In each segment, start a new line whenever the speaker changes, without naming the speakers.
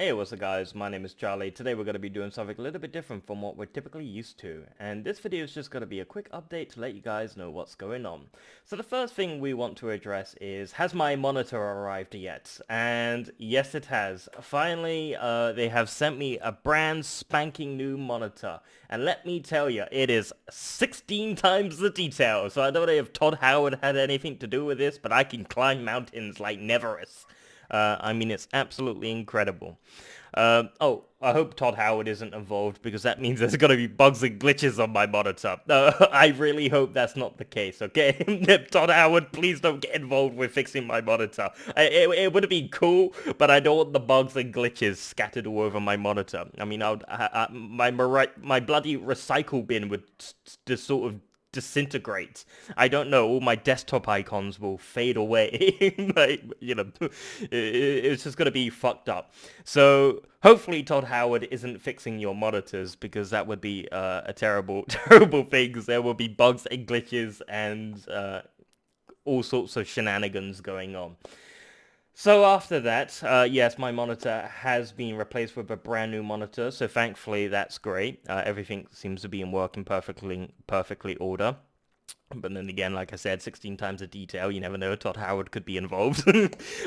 Hey, what's up guys, my name is Charlie. Today we're going to be doing something a little bit different from what we're typically used to. And this video is just going to be a quick update to let you guys know what's going on. So the first thing we want to address is, has my monitor arrived yet? And yes it has. Finally, they have sent me a brand spanking new monitor. And let me tell you, it is 16 times the detail. So I don't know if Todd Howard had anything to do with this, but I can climb mountains like Neverest. I mean, it's absolutely incredible. Oh, I hope Todd Howard isn't involved because that means there's going to be bugs and glitches on my monitor. I really hope that's not the case, okay? Todd Howard, please don't get involved with fixing my monitor. It would have been cool, but I don't want the bugs and glitches scattered all over my monitor. I mean, my bloody recycle bin would just sort of disintegrate. I don't know, all my desktop icons will fade away. Like, it's just going to be fucked up. So hopefully Todd Howard isn't fixing your monitors, because that would be a terrible, terrible thing. There will be bugs and glitches and all sorts of shenanigans going on. So after that, yes, my monitor has been replaced with a brand new monitor, so thankfully that's great. Everything seems to be in working perfectly order. But then again, like I said, 16 times the detail, you never know, Todd Howard could be involved.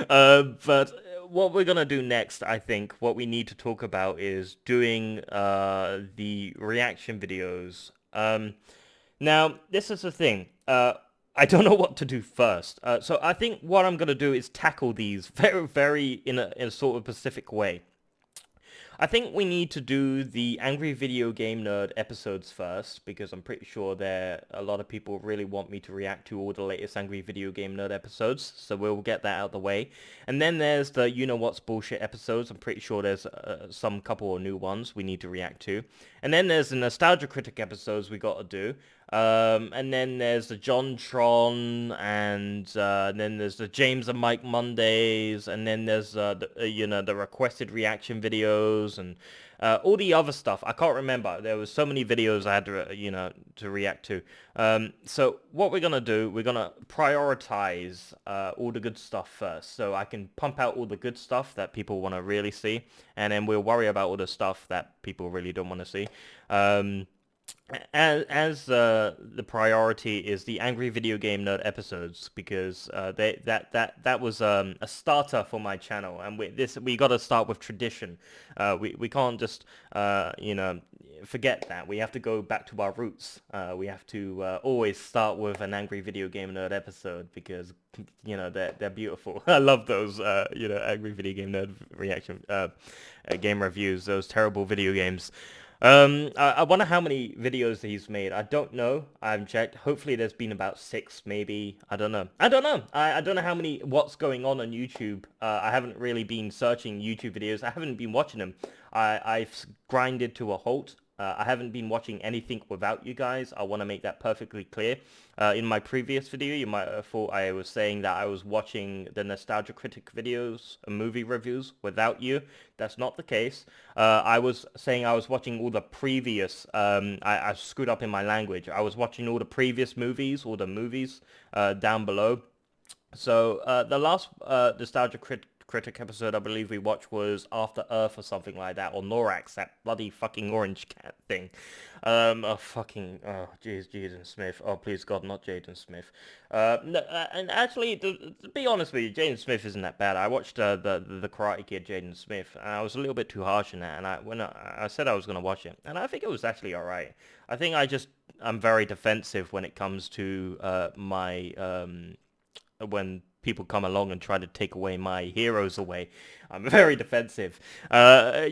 But what we're going to do next, I think, what we need to talk about is doing the reaction videos. Now, this is the thing. I don't know what to do first. So I think what I'm going to do is tackle these very in a sort of specific way. I think we need to do the Angry Video Game Nerd episodes first, because I'm pretty sure a lot of people really want me to react to all the latest Angry Video Game Nerd episodes, so we'll get that out of the way. And then there's the You Know What's Bullshit episodes. I'm pretty sure there's some couple of new ones we need to react to. And then there's the Nostalgia Critic episodes we got to do. And then there's the John Tron, and then there's the James and Mike Mondays, and then there's the requested reaction videos, and all the other stuff. I can't remember. There was so many videos I had to to react to. So what we're gonna do, we're gonna prioritize all the good stuff first, so I can pump out all the good stuff that people want to really see, and then we'll worry about all the stuff that people really don't want to see. As the priority is the Angry Video Game Nerd episodes, because that was a starter for my channel, and we got to start with tradition. We can't just forget that. We have to go back to our roots. We have to always start with an Angry Video Game Nerd episode, because they're beautiful. I love those Angry Video Game Nerd reaction game reviews. Those terrible video games. I wonder how many videos he's made. I don't know. I haven't checked. Hopefully there's been about 6, maybe. I don't know. I don't know. I don't know what's going on YouTube. I haven't really been searching YouTube videos. I haven't been watching them. I've grinded to a halt. I haven't been watching anything without you guys. I want to make that perfectly clear. In my previous video, you might have thought I was saying that I was watching the Nostalgia Critic videos, movie reviews, without you. That's not the case. I was saying I was watching all the previous, I screwed up in my language. I was watching all the previous movies, all the movies down below. So the last Nostalgia Critic episode I believe we watched was After Earth or something like that, or Norax, that bloody fucking orange cat thing. Oh jeez, Jaden Smith. Oh, please God, not Jaden Smith. No, and actually, to be honest with you, Jaden Smith isn't that bad. I watched the Karate Kid, Jaden Smith, and I was a little bit too harsh in that, and when I said I was gonna watch it, and I think it was actually alright. I think I'm very defensive when it comes to when people come along and try to take away my heroes away. I'm very defensive. Because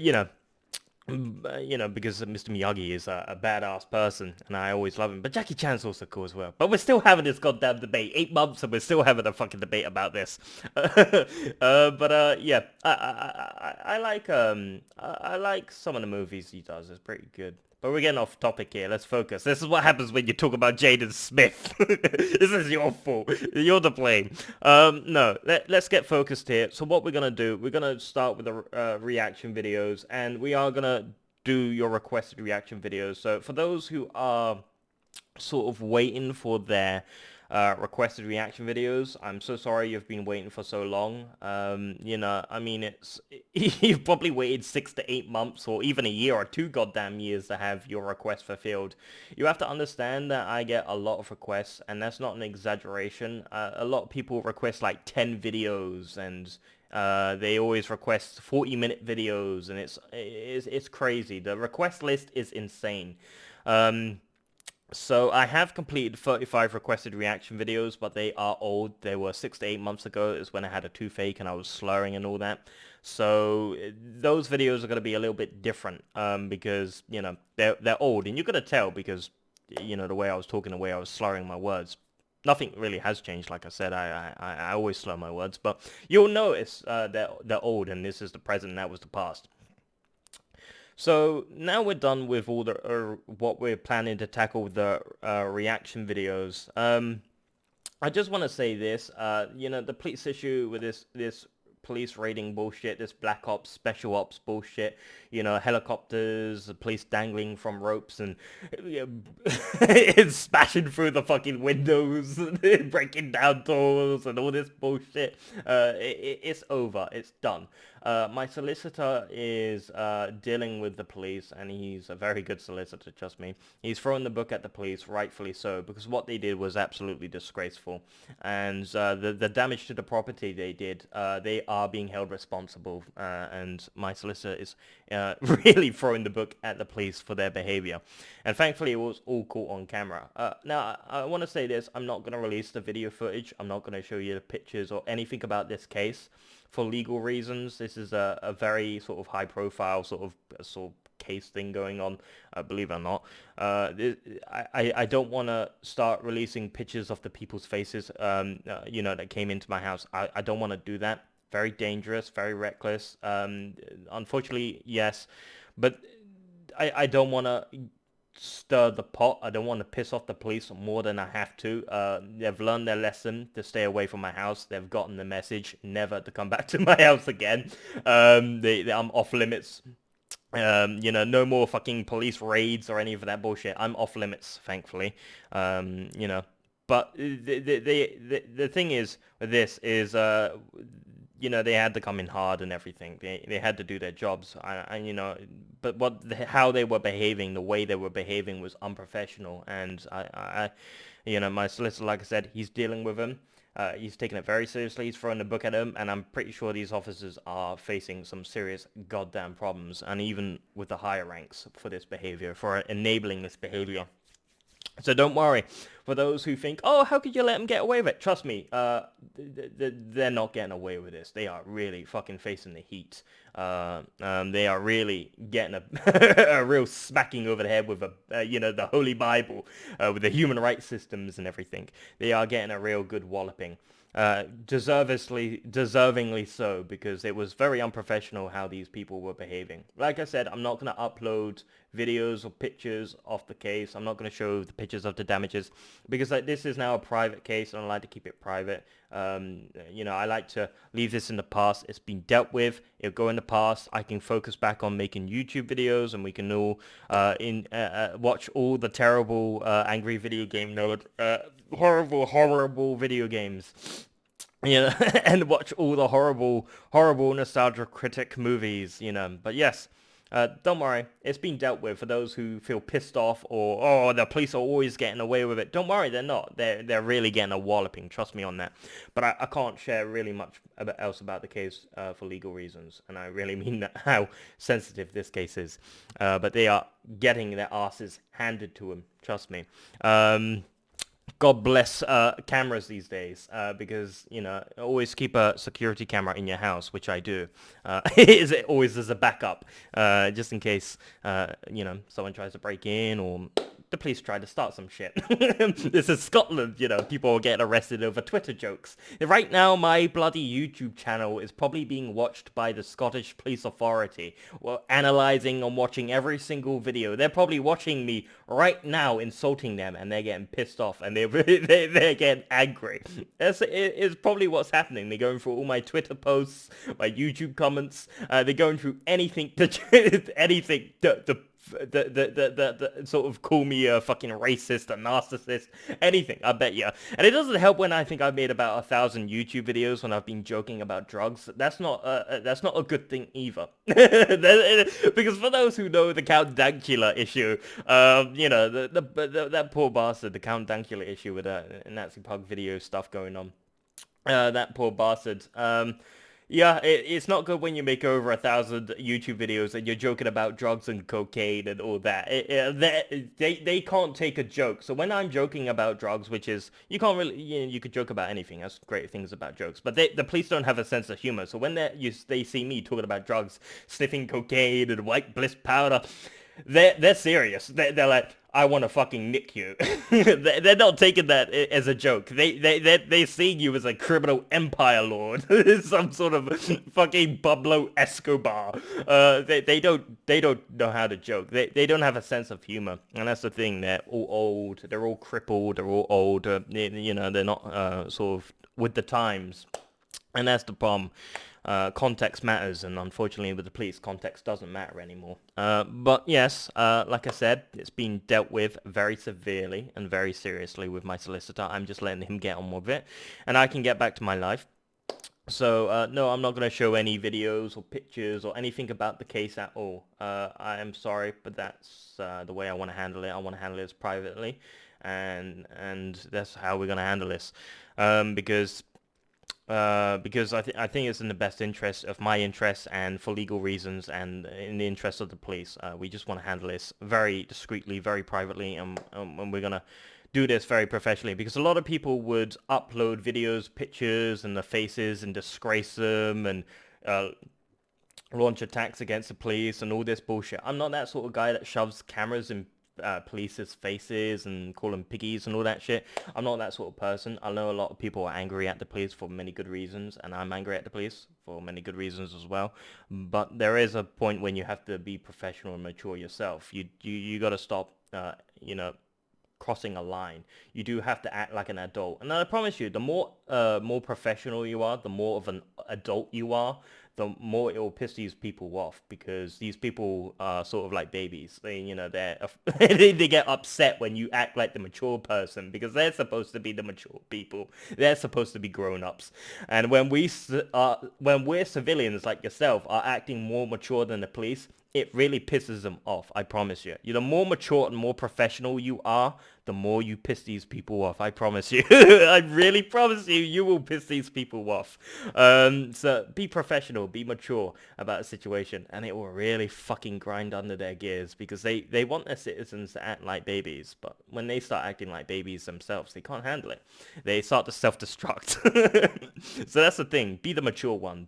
Mr. Miyagi is a badass person, and I always love him. But Jackie Chan's also cool as well. But we're still having this goddamn debate. 8 months, and we're still having a fucking debate about this. Yeah, I like some of the movies he does. It's pretty good. But we're getting off topic here. Let's focus. This is what happens when you talk about Jaden Smith. This is your fault. You're to blame. No, let's get focused here. So what we're going to do, we're going to start with the reaction videos, and we are going to do your requested reaction videos. So for those who are sort of waiting for their requested reaction videos. I'm so sorry you've been waiting for so long. You know, I mean, you've probably waited 6 to 8 months or even a year or 2 goddamn years to have your request fulfilled. You have to understand that I get a lot of requests, and that's not an exaggeration. A lot of people request like 10 videos, and they always request 40-minute videos, and it's crazy. The request list is insane. So I have completed 35 requested reaction videos, but they are old. They were 6 to 8 months ago is when I had a toothache and I was slurring and all that. So those videos are going to be a little bit different because, you know, they're old. And you're going to tell because, you know, the way I was talking, the way I was slurring my words. Nothing really has changed. Like I said, I always slur my words. But you'll notice they're old, and this is the present and that was the past. So now we're done with all the what we're planning to tackle with the reaction videos. I just want to say this. You know, the police issue with this police raiding bullshit, this black ops, special ops bullshit, you know, helicopters, the police dangling from ropes and it's smashing through the fucking windows, breaking down doors and all this bullshit. It's over. It's done. My solicitor is dealing with the police, and he's a very good solicitor, trust me. He's thrown the book at the police, rightfully so, because what they did was absolutely disgraceful. And the damage to the property they did, they are being held responsible, and my solicitor is really throwing the book at the police for their behavior. And thankfully, it was all caught on camera. Now, I want to say this. I'm not going to release the video footage. I'm not going to show you the pictures or anything about this case for legal reasons. This is a very sort of high-profile sort of case thing going on, believe it or not. I don't want to start releasing pictures of the people's faces, you know, that came into my house. I don't want to do that. Very dangerous, very reckless. Unfortunately, yes, but I don't want to stir the pot. I don't want to piss off the police more than I have to. They've learned their lesson to stay away from my house. They've gotten the message never to come back to my house again. I'm off limits. You know, no more fucking police raids or any of that bullshit. I'm off limits, thankfully. You know, but the thing is with this is, you know, they had to come in hard and everything. They had to do their jobs. You know, but how they were behaving, the way they were behaving was unprofessional. And you know, my solicitor, like I said, he's dealing with them. He's taking it very seriously. He's throwing the book at him, and I'm pretty sure these officers are facing some serious goddamn problems, and even with the higher ranks for this behavior, for enabling this behavior. So don't worry. For those who think, oh, how could you let them get away with it? Trust me, they're not getting away with this. They are really fucking facing the heat. They are really getting a real smacking over the head with you know, the Holy Bible, with the human rights systems and everything. They are getting a real good walloping. Deservingly so, because it was very unprofessional how these people were behaving. Like I said, I'm not going to upload videos or pictures of the case. I'm not going to show the pictures of the damages, because this is now a private case, and I like to keep it private. You know, I like to leave this in the past. It's been dealt with. It'll go in the past. I can focus back on making YouTube videos, and we can all watch all the terrible angry video game horrible video games. You know, and watch all the horrible nostalgia critic movies, you know. But yes, don't worry, it's been dealt with. For those who feel pissed off or, oh, the police are always getting away with it, don't worry, they're not. They're really getting a walloping, trust me on that. But I can't share really much else about the case for legal reasons, and I really mean that, how sensitive this case is. But they are getting their asses handed to them, trust me. God bless cameras these days, because, you know, always keep a security camera in your house, which I do. It always as a backup, just in case, you know, someone tries to break in or the police try to start some shit. This is Scotland, you know, people are getting arrested over Twitter jokes. Right now, my bloody YouTube channel is probably being watched by the Scottish Police Authority, well, analysing and watching every single video. They're probably watching me right now, insulting them, and they're getting pissed off, and they're getting angry. It's probably what's happening. They're going through all my Twitter posts, my YouTube comments. They're going through anything to sort of call me a fucking racist, a narcissist, anything, I bet you. And it doesn't help when I think I've made about 1,000 YouTube videos when I've been joking about drugs. That's not a good thing either. Because for those who know the Count Dankula issue, that poor bastard, the Count Dankula issue with Nazi Pug video stuff going on. That poor bastard. Yeah, it's not good when you make over 1,000 YouTube videos and you're joking about drugs and cocaine and all that. They can't take a joke. So when I'm joking about drugs, which is, you can't really, you could joke about anything. That's great things about jokes. But the police don't have a sense of humor. So when they see me talking about drugs, sniffing cocaine and white bliss powder, they're serious. They're like, I want to fucking nick you. They're not taking that as a joke. They seeing you as a criminal empire lord, some sort of fucking Pablo Escobar. They don't know how to joke. They don't have a sense of humor, and that's the thing. They're all old. They're all crippled. They're all old. They're not sort of with the times, and that's the problem. Context matters, and unfortunately with the police, context doesn't matter anymore. But yes, like I said, it's been dealt with very severely and very seriously with my solicitor. I'm just letting him get on with it, and I can get back to my life. So, no, I'm not going to show any videos or pictures or anything about the case at all. I am sorry, but that's the way I want to handle it. I want to handle this privately, and that's how we're going to handle this, because I think it's in the best interest of my interests and for legal reasons and in the interest of the police. We just want to handle this very discreetly, very privately, and we're going to do this very professionally, because a lot of people would upload videos, pictures, and the faces and disgrace them and launch attacks against the police and all this bullshit. I'm not that sort of guy that shoves cameras in police's faces and call them piggies and all that shit. I'm not that sort of person. I know a lot of people are angry at the police for many good reasons, and I'm angry at the police for many good reasons as well. But there is a point when you have to be professional and mature yourself. You got to stop, crossing a line. You do have to act like an adult. And I promise you, the more professional you are, the more of an adult you are, the more it will piss these people off, because these people are sort of like babies. They get upset when you act like the mature person, because they're supposed to be the mature people. They're supposed to be grown-ups. And when we're civilians like yourself are acting more mature than the police, it really pisses them off, I promise you. The more mature and more professional you are, the more you piss these people off, I promise you. I really promise you, you will piss these people off. So be professional, be mature about the situation, and it will really fucking grind under their gears, because they want their citizens to act like babies, but when they start acting like babies themselves, they can't handle it. They start to self-destruct. So that's the thing, be the mature one,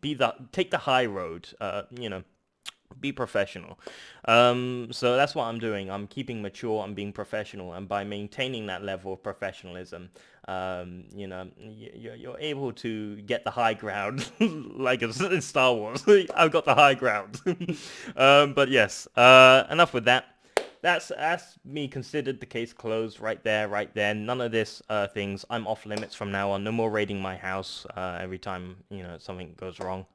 take the high road, be professional. So that's what I'm doing. I'm keeping mature, I'm being professional, and by maintaining that level of professionalism, you're able to get the high ground, like in Star Wars. I've got the high ground. But yes, enough with that. That's me considered the case closed right there. None of this things. I'm off limits from now on. No more raiding my house every time something goes wrong.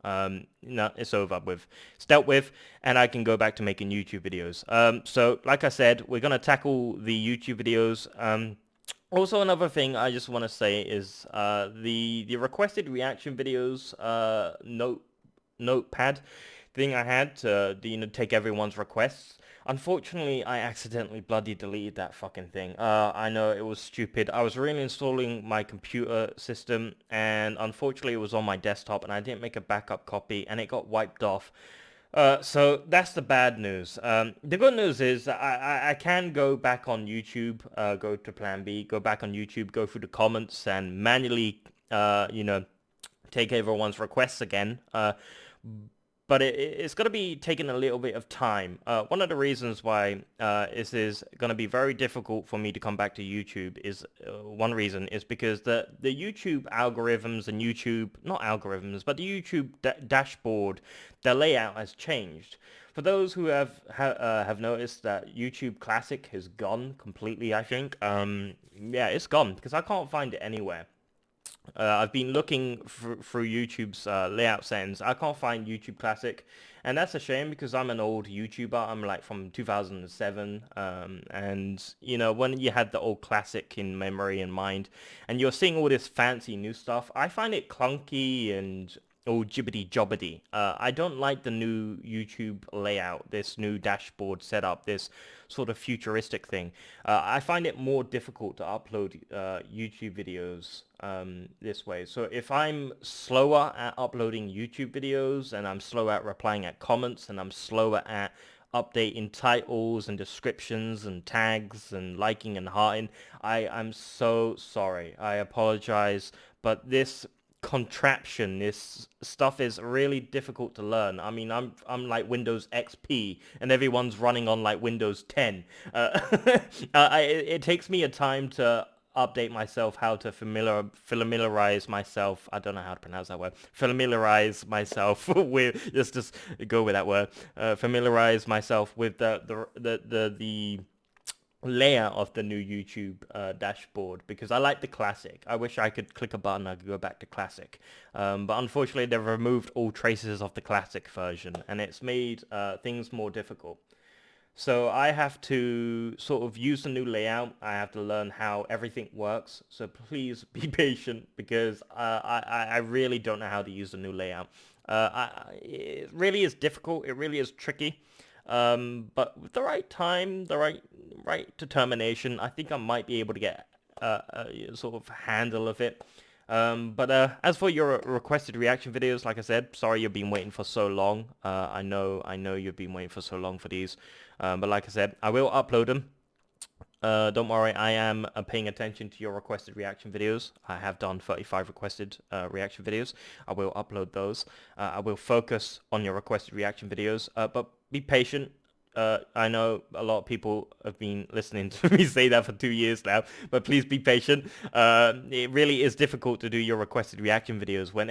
No, it's over with. It's dealt with, and I can go back to making YouTube videos. So like I said, we're gonna tackle the YouTube videos. Also, another thing I just want to say is the requested reaction videos notepad thing I had to take everyone's requests. Unfortunately, I accidentally bloody deleted that fucking thing. I know it was stupid. I was reinstalling my computer system, and unfortunately it was on my desktop, and I didn't make a backup copy, and it got wiped off. So that's the bad news. The good news is I can go back on YouTube, go to Plan B, go back on YouTube, go through the comments, and manually, take everyone's requests again. But it's going to be taking a little bit of time. One of the reasons why this is going to be very difficult for me to come back to YouTube is, one reason is because the YouTube algorithms and not algorithms, but the YouTube dashboard, the layout has changed. For those who have noticed that YouTube Classic has gone completely, I think, yeah, it's gone because I can't find it anywhere. I've been looking through YouTube's layout settings. I can't find YouTube Classic, and that's a shame because I'm an old YouTuber. I'm like from 2007, and you know, when you had the old Classic in memory and mind, and you're seeing all this fancy new stuff, I find it clunky and all jibbity jobbity. I don't like the new YouTube layout, this new dashboard setup, this sort of futuristic thing. I find it more difficult to upload YouTube videos this way. So if I'm slower at uploading YouTube videos and I'm slow at replying at comments and I'm slower at updating titles and descriptions and tags and liking and hearting, I'm so sorry. I apologize, but this contraption, this stuff is really difficult to learn. I mean, I'm like Windows XP and everyone's running on like Windows 10. It takes me a time to update myself, how to familiarize myself. I don't know how to pronounce that word. Familiarize myself with, just go with that word. Familiarize myself with the layout of the new YouTube dashboard, because I like the classic. I wish I could click a button, I could go back to classic. But unfortunately, they've removed all traces of the classic version, and it's made things more difficult. So I have to sort of use the new layout. I have to learn how everything works. So please be patient, because I really don't know how to use the new layout. It really is difficult. It really is tricky. But with the right time, the right determination, I think I might be able to get a sort of handle of it. But as for your requested reaction videos, like I said, sorry you've been waiting for so long. I know you've been waiting for so long for these. But like I said, I will upload them. Don't worry, I am paying attention to your requested reaction videos. I have done 35 requested reaction videos. I will upload those. I will focus on your requested reaction videos, but be patient. I know a lot of people have been listening to me say that for 2 years now, but please be patient. It really is difficult to do your requested reaction videos when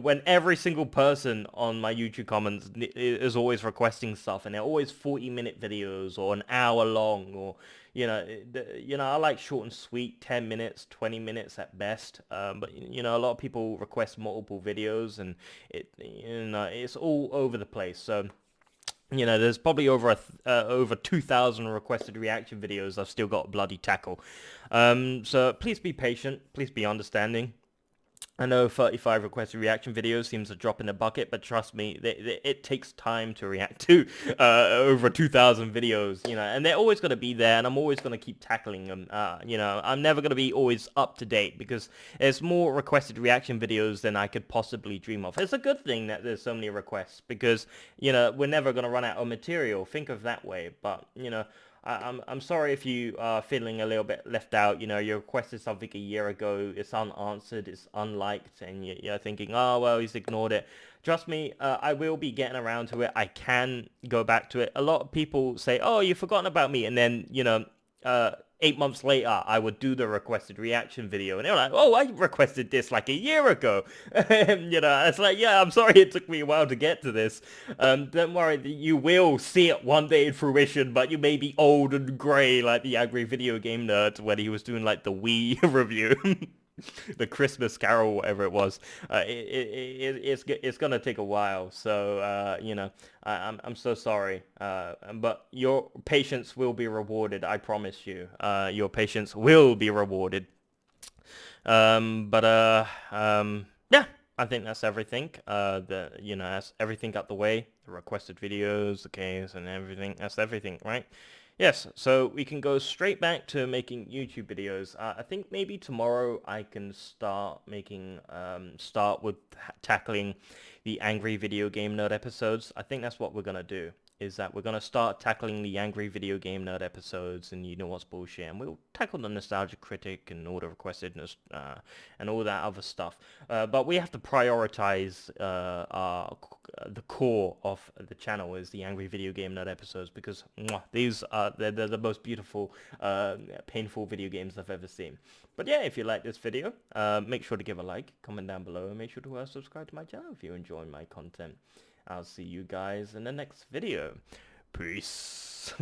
when every single person on my YouTube comments is always requesting stuff, and they're always 40-minute videos or an hour long, or I like short and sweet, 10 minutes, 20 minutes at best. But a lot of people request multiple videos, and it's all over the place. So there's probably over 2,000 requested reaction videos I've still got to bloody tackle. So please be patient. Please be understanding. I know 35 requested reaction videos seems a drop in the bucket, but trust me, it takes time to react to over 2,000 videos, and they're always going to be there, and I'm always going to keep tackling them. I'm never going to be always up to date, because there's more requested reaction videos than I could possibly dream of. It's a good thing that there's so many requests, because, we're never going to run out of material. Think of that way, but, I'm sorry if you are feeling a little bit left out. You requested something a year ago, it's unanswered, it's unliked, and you're thinking, oh, well, he's ignored it. Trust me, I will be getting around to it. I can go back to it. A lot of people say, oh, you've forgotten about me, and then, 8 months later, I would do the requested reaction video, and they're like, oh, I requested this like a year ago. It's like, yeah, I'm sorry it took me a while to get to this. Don't worry, you will see it one day in fruition, but you may be old and grey like the angry video game nerd when he was doing like the Wii review. The Christmas Carol, whatever it was. It's gonna take a while, so I'm so sorry, but your patience will be rewarded. I promise you, your patience will be rewarded. Yeah, I think that's everything. That's everything out the way. The requested videos, the games, and everything. That's everything, right? Yes, so we can go straight back to making YouTube videos. I think maybe tomorrow I can start with tackling the Angry Video Game Nerd episodes. I think that's what we're gonna do, is that we're gonna start tackling the Angry Video Game Nerd episodes, and you know what's bullshit, and we'll tackle the Nostalgia Critic and all the requestedness and all that other stuff. But we have to prioritize the core of the channel is the Angry Video Game Nerd episodes, because these are they're the most beautiful, painful video games I've ever seen. But yeah, if you like this video, make sure to give a like, comment down below, and make sure to subscribe to my channel if you enjoy my content. I'll see you guys in the next video. Peace.